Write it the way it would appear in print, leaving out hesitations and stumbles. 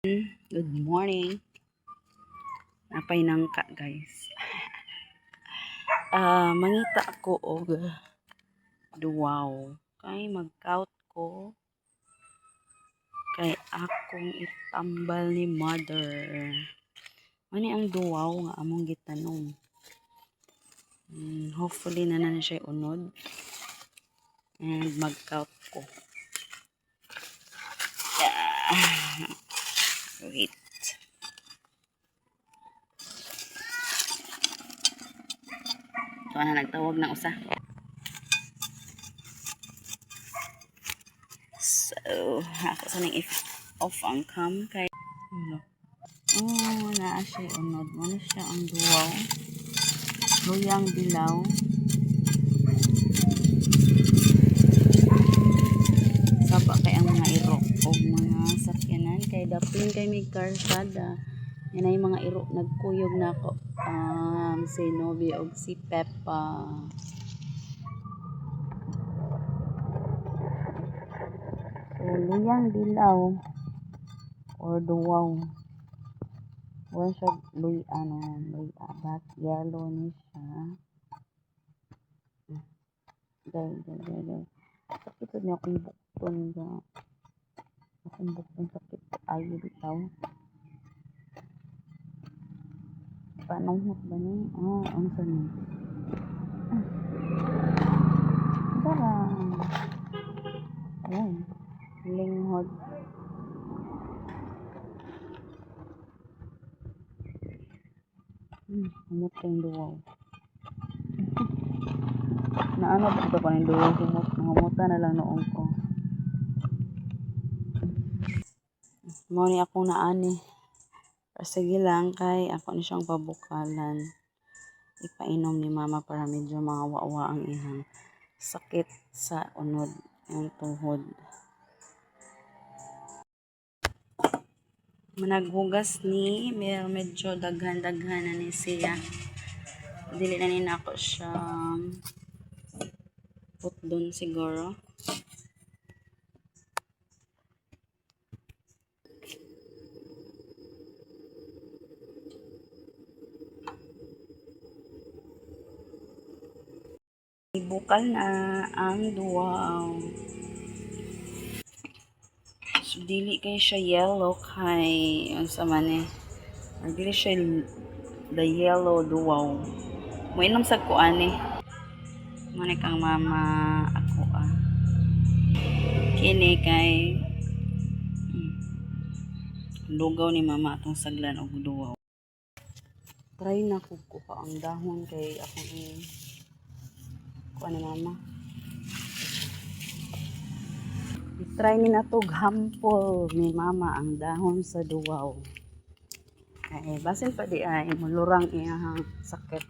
Good morning. Napay nangka guys. Mangita ko og duwaw. Kay mag-count ko kay akong itambal ni mother. Mani ang duwaw nga among gitanong. Hopefully na siya unod. And mag-count ko. Wait. So, nagtawag na usa. So, ako sa nang off ang cam kay naa siya unod. Ano siya ang duwaw. Luyang dilaw. Saba kay ang mga irok o mga sakyanan kay dapin kay may karsada. Yan ay mga irok nagkuyog na ako. Si Novi o si Peppa. So, luyang dilaw or duwaw. Wala siya but yellow ni siya. Gay. Sakit niya akong bukton ga. Akong bukton sakit. Ayaw bitaw. Panunghot ba ni? Ang sanay. Darang. Ayan. Linghod. Humot kayong duwaw. Naano ba ito pa ng duwaw? Humutan na lang noong ko. Muna akong naani. Sige lang kay ako na siyang pabukalan. Ipainom ni mama para medyo mawawa ang ihang sakit sa unod ang tuhod. Managhugas ni medyo daghan-daghan na ni siya. Dili na nina ako siya put doon siguro. Ibukal na ang duwaw. So, dili kay siya yellow kay unsa man eh. Dili siya the yellow duwaw. Moinom sa kuan eh. Mani kang mama ako Kini kay lugaw ni mama atong saglan og duwaw. Try na ko kuha ang dahon kay ako kuha ni mama. I-try ni nato hampol ni mama ang dahon sa duwaw. Kay basin pa di ay mulurang iyang sakit.